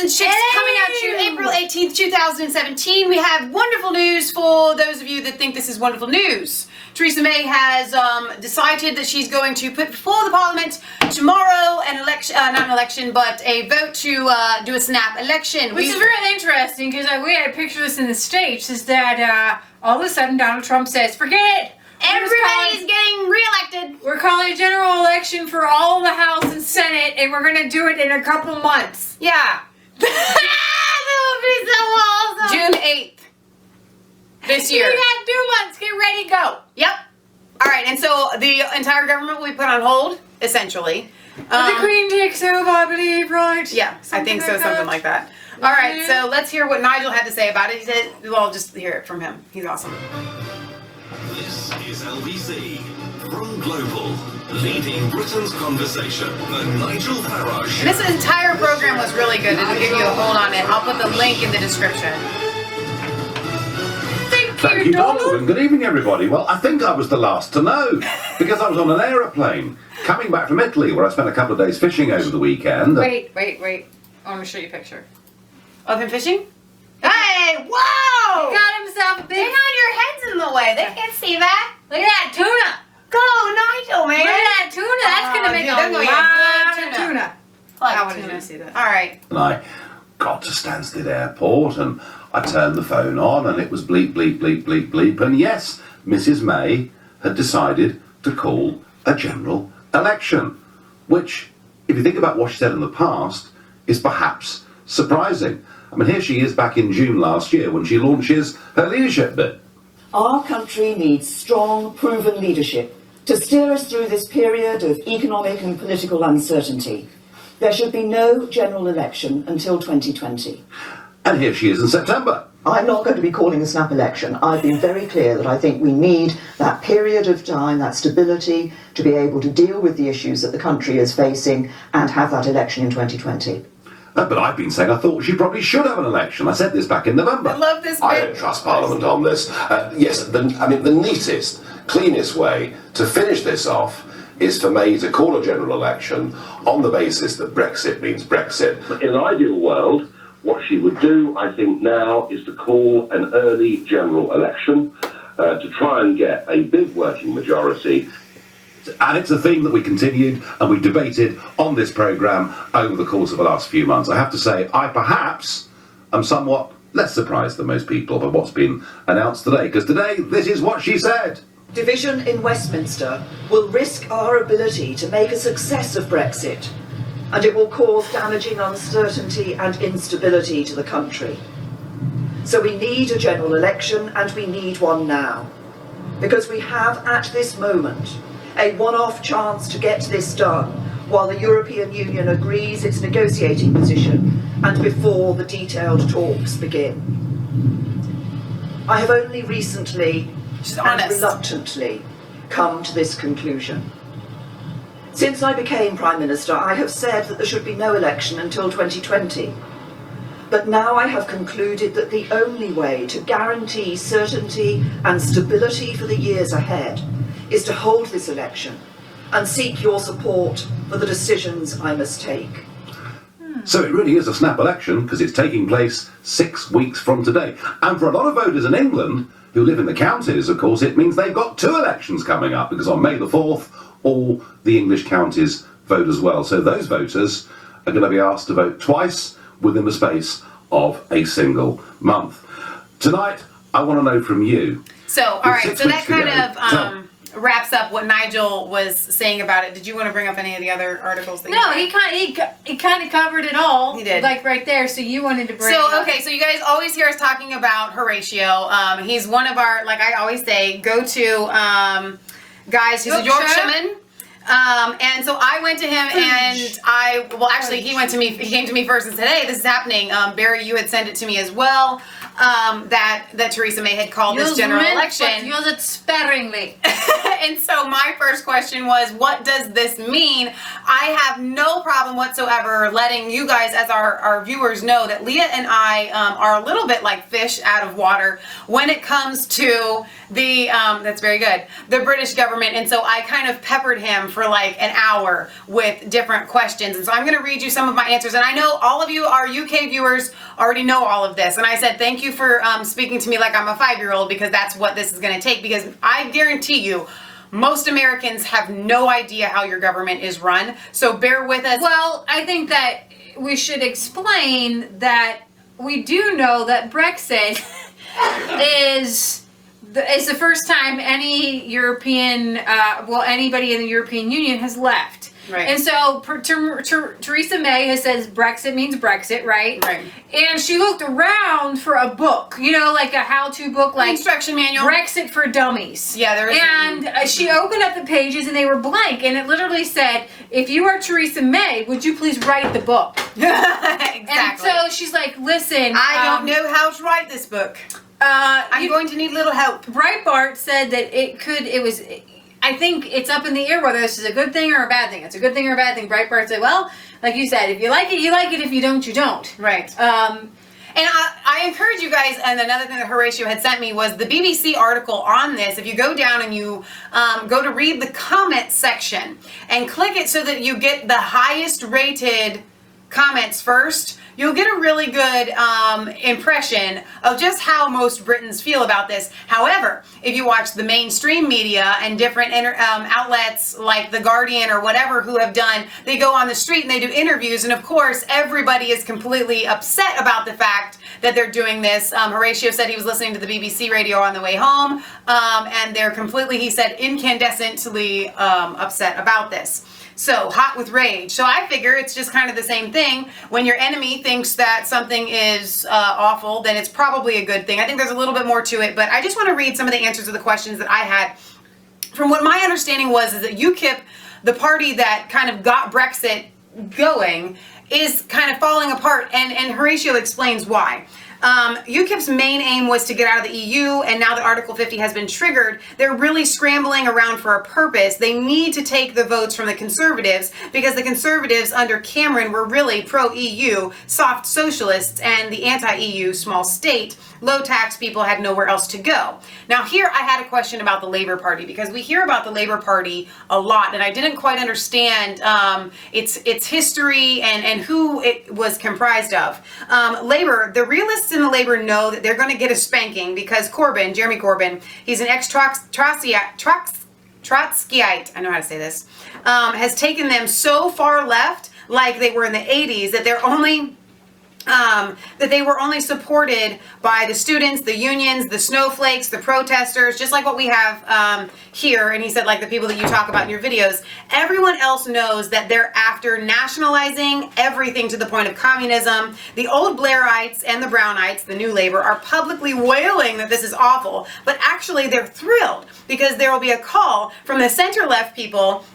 and Chicks coming at you April 18th, 2017. We have wonderful news for those of you that think this is wonderful news. Theresa May has decided that she's going to put before the Parliament tomorrow an election, not an election, but a vote to do a snap election. Which is very interesting because we had a picture of this in the States, is that all of a sudden Donald Trump says, forget it! Everybody's getting reelected. We're calling a general election for all of the House and Senate, and we're going to do it in a couple months. Yeah. That would be so awesome. June 8th. This year. We got 2 months. Get ready, go. Yep. All right, and so the entire government will be put on hold, essentially. The Queen takes over, I believe, right? Yeah, I think so, something like that. All right, so let's hear what Nigel had to say about it. He said, well, just hear it from him. He's awesome. This is LBC from Global, leading Britain's conversation. The Nigel Farage. And this entire program was really good. It'll give you a hold on it. I'll put the link in the description. Thank you, Donald, and good evening, everybody. Well, I think I was the last to know, because I was on an aeroplane coming back from Italy, where I spent a couple of days fishing over the weekend. Wait. I want to show you a picture. Of him fishing? Hey, whoa! He got himself a big... Hang on, your head's in the way. They can't see that. Look at that tuna! Go, Nigel, man. Look at that tuna! That's going to make dude, a that's lot gonna of be a good tuna. I wanted you to see that. All right. And I got to Stansted Airport, and I turned the phone on, and it was bleep, bleep, bleep, bleep, bleep. And yes, Mrs. May had decided to call a general election, which, if you think about what she said in the past, is perhaps surprising. I mean, here she is back in June last year when she launches her leadership bid. Our country needs strong, proven leadership to steer us through this period of economic and political uncertainty. There should be no general election until 2020. And here she is in September. I'm not going to be calling a snap election. I've been very clear that I think we need that period of time, that stability, to be able to deal with the issues that the country is facing and have that election in 2020. But I've been saying I thought she probably should have an election. I said this back in November. I love this I bit. don't trust Parliament on this. Yes, the neatest, cleanest way to finish this off is for May to call a general election on the basis that Brexit means Brexit. In an ideal world, what she would do, I think, now is to call an early general election to try and get a big working majority. And it's a theme that we continued and we debated on this programme over the course of the last few months. I have to say, I perhaps am somewhat less surprised than most people by what's been announced today, because today, this is what she said. Division in Westminster will risk our ability to make a success of Brexit, and it will cause damaging uncertainty and instability to the country. So we need a general election, and we need one now, because we have at this moment a one-off chance to get this done while the European Union agrees its negotiating position and before the detailed talks begin. I have only recently and reluctantly come to this conclusion. Since I became Prime Minister, I have said that there should be no election until 2020. But now I have concluded that the only way to guarantee certainty and stability for the years ahead is to hold this election and seek your support for the decisions I must take. So it really is a snap election because it's taking place 6 weeks from today. And for a lot of voters in England who live in the counties, of course, it means they've got 2 elections coming up, because on May the 4th, all the English counties vote as well. So those voters are going to be asked to vote twice within the space of a single month. Tonight, I want to know from you. So, all right, 6 so that weeks to kind go. of wraps up what Nigel was saying about it. Did you want to bring up any of the other articles? That No, you he kind of covered it all. He did. Like right there, so you wanted to bring So, okay, so you guys always hear us talking about Horatio. He's one of our, like I always say, go-to guys. He's a Yorkshireman. And so I went to him and he came to me first and said, hey, this is happening. Barry, you had sent it to me as well. that Theresa May had called this general election. But use it sparingly. And so my first question was, what does this mean? I have no problem whatsoever letting you guys, as our viewers, know that Leah and I are a little bit like fish out of water when it comes to the, that's very good, the British government. And so I kind of peppered him for like an hour with different questions. And so I'm going to read you some of my answers. And I know all of you, our UK viewers, already know all of this. And I said, thank you for speaking to me like I'm a 5-year-old, because that's what this is going to take. Because I guarantee you, most Americans have no idea how your government is run. So bear with us. Well, I think that we should explain that we do know that Brexit is the first time any European, anybody in the European Union has left. Right. And so Theresa May has said Brexit means Brexit, right? Right. And she looked around for a book, like a how-to book, like Instruction manual. Brexit for Dummies. Yeah, there is. And she opened up the pages and they were blank, and it literally said, if you are Theresa May, would you please write the book? Exactly. And so she's like, listen, I don't know how to write this book. I'm going to need a little help. Breitbart said that I think it's up in the air whether this is a good thing or a bad thing. It's a good thing or a bad thing. Breitbart said, well, like you said, if you like it, you like it. If you don't, you don't. Right. And I encourage you guys, and another thing that Horatio had sent me was the BBC article on this. If you go down and you go to read the comment section and click it so that you get the highest rated comments first, you'll get a really good impression of just how most Britons feel about this. However, if you watch the mainstream media and different outlets like The Guardian or whatever who have done, they go on the street and they do interviews, and of course everybody is completely upset about the fact that they're doing this. Horatio said he was listening to the BBC radio on the way home, and they're completely, he said, incandescently upset about this. So, hot with rage. So I figure it's just kind of the same thing. When your enemy thinks that something is awful, then it's probably a good thing. I think there's a little bit more to it, but I just want to read some of the answers to the questions that I had. From what my understanding was, is that UKIP, the party that kind of got Brexit going, is kind of falling apart, and Horatio explains why. UKIP's main aim was to get out of the EU, and now that Article 50 has been triggered, they're really scrambling around for a purpose. They need to take the votes from the Conservatives, because the Conservatives under Cameron were really pro-EU, soft socialists, and the anti-EU small state, low-tax people had nowhere else to go. Now here I had a question about the Labour Party, because we hear about the Labour Party a lot, and I didn't quite understand its history and who it was comprised of. Labour, the realists in the Labour know that they're going to get a spanking, because Corbyn, Jeremy Corbyn, he's an ex-Trotskyite, I know how to say this, has taken them so far left, like they were in the 80s, that they're only... that they were only supported by the students, the unions, the snowflakes, the protesters, just like what we have here. And he said, like the people that you talk about in your videos. Everyone else knows that they're after nationalizing everything to the point of communism. The old Blairites and the Brownites, the new Labour, are publicly wailing that this is awful, but actually they're thrilled, because there will be a call from the center-left people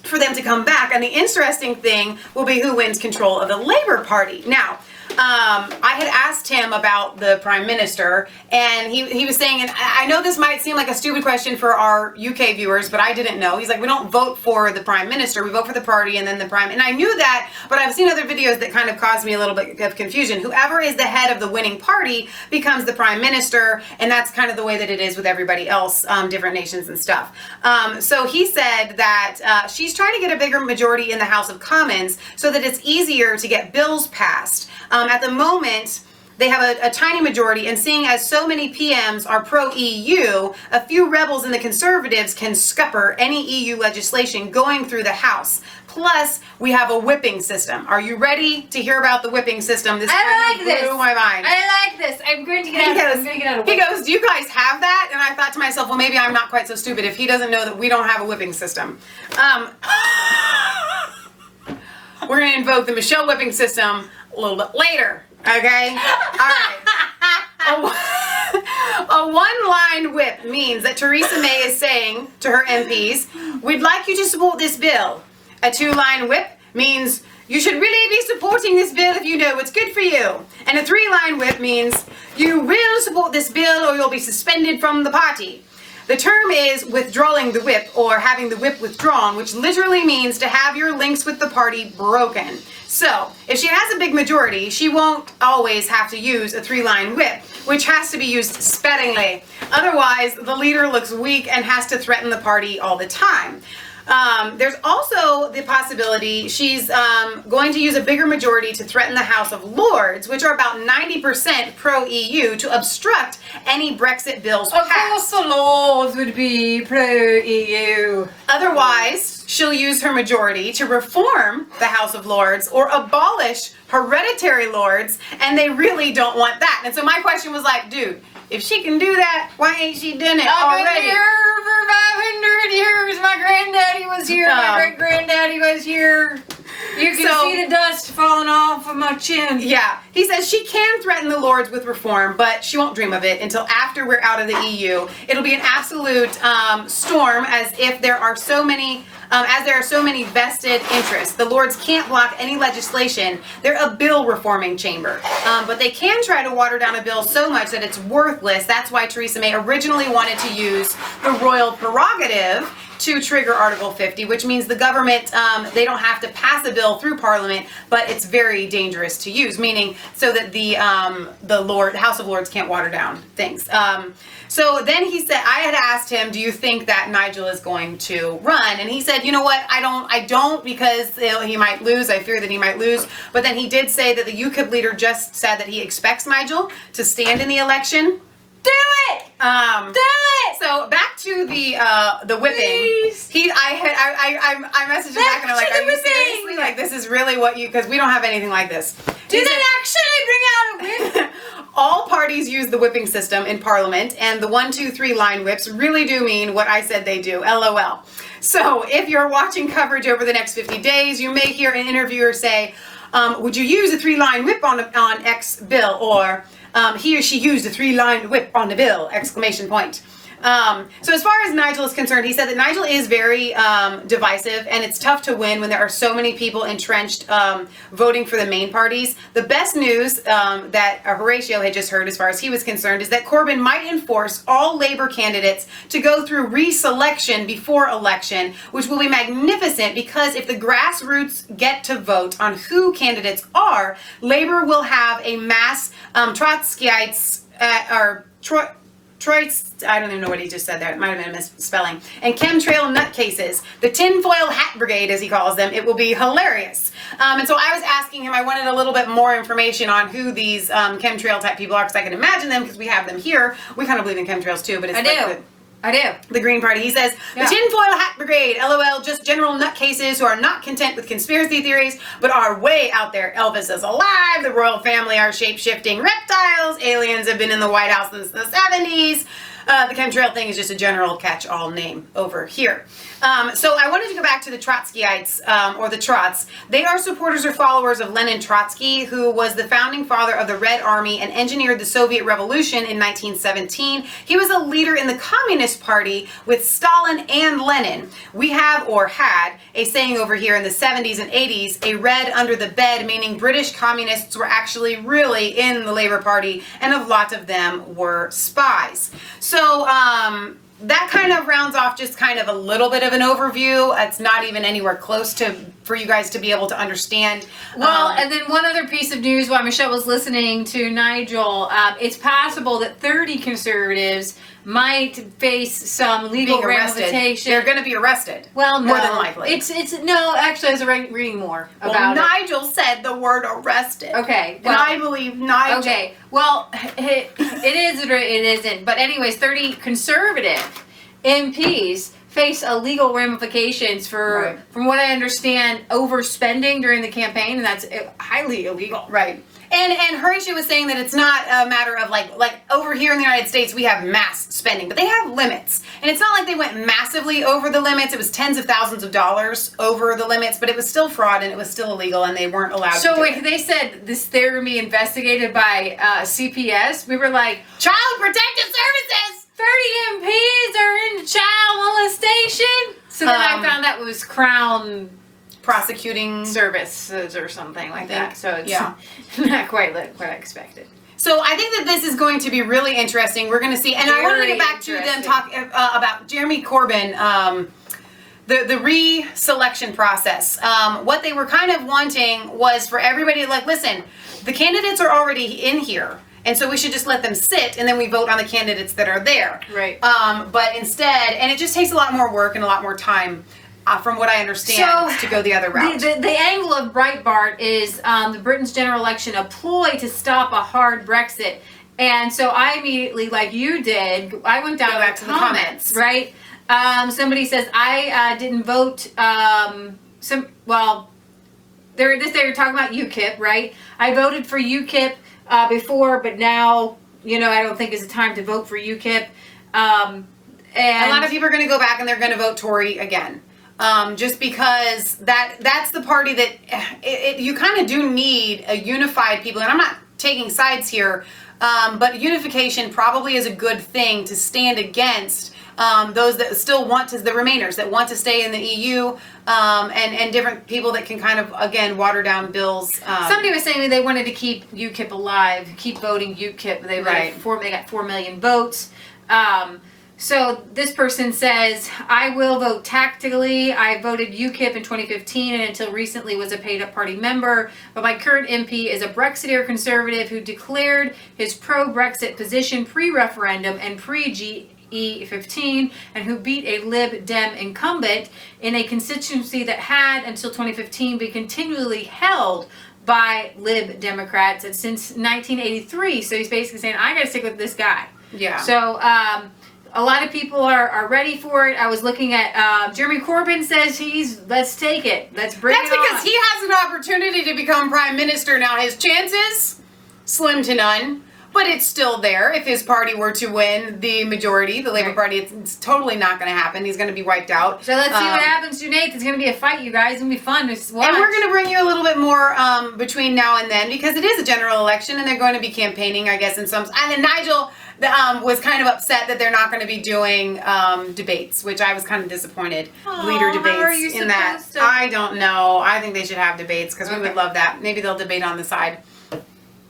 for them to come back, and the interesting thing will be who wins control of the Labour Party. Now, I had asked him about the Prime Minister, and he was saying, and I know this might seem like a stupid question for our UK viewers, but I didn't know. He's like, we don't vote for the Prime Minister, we vote for the party and then the Prime, and I knew that, but I've seen other videos that kind of caused me a little bit of confusion. Whoever is the head of the winning party becomes the Prime Minister, and that's kind of the way that it is with everybody else, different nations and stuff. So he said that she's trying to get a bigger majority in the House of Commons so that it's easier to get bills passed. At the moment, they have a tiny majority, and seeing as so many PMs are pro-EU, a few rebels in the Conservatives can scupper any EU legislation going through the House. Plus, we have a whipping system. Are you ready to hear about the whipping system? This kind of blew my mind. I like this. I'm going to get out of it. He goes, do you guys have that? And I thought to myself, well, maybe I'm not quite so stupid if he doesn't know that we don't have a whipping system. We're going to invoke the Michelle whipping system a little bit later, okay? All right. A one-line whip means that Theresa May is saying to her MPs, we'd like you to support this bill. A two-line whip means You should really be supporting this bill if you know what's good for you. And a 3-line whip means you will support this bill or you'll be suspended from the party. The term is withdrawing the whip or having the whip withdrawn, which literally means to have your links with the party broken. So, if she has a big majority, she won't always have to use a 3-line whip, which has to be used sparingly. Otherwise, the leader looks weak and has to threaten the party all the time. There's also the possibility she's going to use a bigger majority to threaten the House of Lords, which are about 90% pro-EU, to obstruct any Brexit bills Of passed. course the Lords would be pro-EU. Otherwise, she'll use her majority to reform the House of Lords or abolish hereditary lords, and they really don't want that. And so my question was like, dude, if she can do that, why ain't she done it I've been already? here for 500 years. My granddaddy was here. My great-granddaddy was here. You can So- see the dust falling off of my chin. Yeah, he says she can threaten the Lords with reform, but she won't dream of it until after we're out of the EU. It'll be an absolute storm, as if there are so many, vested interests. The Lords can't block any legislation. They're a bill reforming chamber, but they can try to water down a bill so much that it's worthless. That's why Theresa May originally wanted to use the royal prerogative to trigger Article 50, which means the government, they don't have to pass a bill through Parliament, but it's very dangerous to use, meaning so that the House of Lords can't water down things. So then he said, I had asked him, do you think that Nigel is going to run? And he said, you know what, I don't because he might lose. I fear that he might lose. But then he did say that the UKIP leader just said that he expects Nigel to stand in the election. Do it! Do it! So back to the whipping. Please. I messaged him back and I'm like, Back to are the you whipping. seriously? Like, this is really what you, because we don't have anything like this. Do He they said, actually bring out a whip? all parties use the whipping system in Parliament, and the 1, 2, 3 line whips really do mean what I said they do, LOL. So if you're watching coverage over the next 50 days, you may hear an interviewer say, would you use a 3-line whip on X bill? Or he or she used a 3-line whip on the bill, exclamation point. So as far as Nigel is concerned, he said that Nigel is very divisive, and it's tough to win when there are so many people entrenched voting for the main parties. The best news that Horatio had just heard as far as he was concerned is that Corbyn might enforce all Labour candidates to go through reselection before election, which will be magnificent because if the grassroots get to vote on who candidates are, Labour will have a mass Trotskyites I don't even know what he just said there. It might have been a misspelling. And chemtrail nutcases. The tinfoil hat brigade, as he calls them. It will be hilarious. And so I was asking him, I wanted a little bit more information on who these chemtrail type people are, because I can imagine them because we have them here. We kind of believe in chemtrails too, but it's I do. the Green Party. He says, the tinfoil hat brigade, LOL, just general nutcases who are not content with conspiracy theories, but are way out there. Elvis is alive, the royal family are shape-shifting reptiles, aliens have been in the White House since the 70s. The chemtrail thing is just a general catch-all name over here. So I wanted to go back to the Trotskyites, or the Trots. They are supporters or followers of Lenin Trotsky, who was the founding father of the Red Army and engineered the Soviet Revolution in 1917. He was a leader in the Communist Party with Stalin and Lenin. We have, or had, a saying over here in the 70s and 80s, a red under the bed, meaning British communists were actually really in the Labour Party, and a lot of them were spies. So that kind of rounds off just kind of a little bit of an overview. It's not even anywhere close to for you guys to be able to understand. Well, and then one other piece of news while Michelle was listening to Nigel, it's possible that 30 conservatives might face some legal being arrested. ramifications. They're going to be arrested. Well, no. More than likely. It's no, actually I was reading more Well, about it. Nigel said the word arrested. Okay, And well, I believe Nigel. okay, well, it is or it isn't. But anyways, 30 conservative MPs face illegal ramifications for, Right. from what I understand, overspending during the campaign, and that's highly illegal. Right. And Horatio was saying that it's not a matter of like over here in the United States we have mass spending, but they have limits. And it's not like they went massively over the limits. It was tens of thousands of dollars over the limits, but it was still fraud and it was still illegal and they weren't allowed to So do wait, it. they said they're going to be investigated by CPS. We were like, Child Protective Services! 30 MPs are in child molestation. So then I Um, found that was Crown prosecuting. services or something like think, that. So it's yeah. not quite what I expected. So I think that this is going to be really interesting. We're going to see, and I want to Very get back to them interesting. talk about Jeremy Corbyn. The re-selection process. What they were kind of wanting was for everybody to listen, the candidates are already in here. And so we should just let them sit and then we vote on the candidates that are there. Right. But instead, and it just takes a lot more work and a lot more time, from what I understand, to go the other route. The angle of Breitbart is the Britain's general election, a ploy to stop a hard Brexit. And so I immediately, like you did, I went down Go back to the comments. right? Somebody says I didn't vote. They're talking about UKIP, right? I voted for UKIP before, but now I don't think it's the time to vote for UKIP. And a lot of people are going to go back and they're going to vote Tory again. Just because that's the party that you kind of do need a unified people. And I'm not taking sides here, but unification probably is a good thing to stand against those that still want to, the Remainers that want to stay in the EU, and different people that can kind of, again, water down bills. Somebody was saying they wanted to keep UKIP alive, keep voting UKIP. They got 4 million votes. So this person says, I will vote tactically. I voted UKIP in 2015 and until recently was a paid-up party member. But my current MP is a Brexiteer conservative who declared his pro-Brexit position pre-referendum and pre-GE15 and who beat a Lib Dem incumbent in a constituency that had, until 2015, been continually held by Lib Democrats since 1983. So he's basically saying, I got to stick with this guy. Yeah. So, a lot of people are ready for it. I was looking at Jeremy Corbyn says let's take it. Let's bring it on. That's because he has an opportunity to become prime minister now. His chances, slim to none, but it's still there. If his party were to win the majority, the Labour Party, it's totally not going to happen. He's going to be wiped out. So let's see what happens, Junaid. It's going to be a fight, you guys. It's going to be fun. Just watch. And we're going to bring you a little bit more between now and then because it is a general election and they're going to be campaigning, I guess, in some. And then Nigel was kind of upset that they're not going to be doing debates, which I was kind of disappointed. Leader debates how are you in that. supposed to? I don't know. I think they should have debates because we would love that. Maybe they'll debate on the side.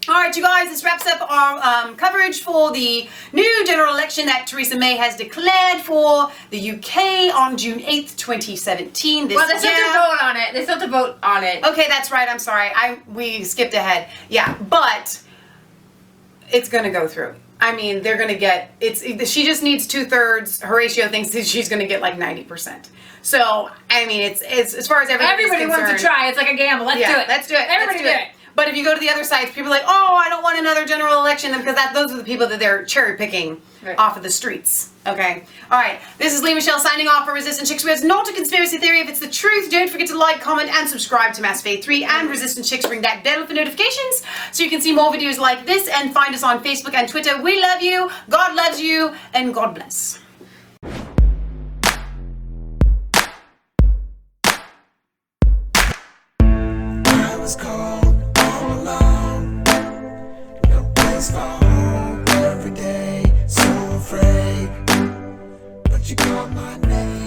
All right, you guys, this wraps up our coverage for the new general election that Theresa May has declared for the UK on June 8th, 2017. Well, they still have to vote on it. They still have to vote on it. Okay, that's right. I'm sorry. We skipped ahead. Yeah, but it's going to go through. I mean, they're going to get, she just needs 2/3. Horatio thinks that she's going to get like 90%. So, I mean, it's as far as Everybody wants to try. It's like a gamble. Let's do it. Let's do it. Everybody Let's do it. But if you go to the other sides, people are like, oh, I don't want another general election, because those are the people that they're cherry picking off of the streets. Okay. All right. This is Lee Michelle signing off for Resistant Chicks. It's not a conspiracy theory. If it's the truth, don't forget to like, comment, and subscribe to Mass Faith 3 and Resistant Chicks. Ring that bell for notifications so you can see more videos like this and find us on Facebook and Twitter. We love you. God loves you. And God bless. I was cold all alone, no place for home, every day so afraid, but you called my name.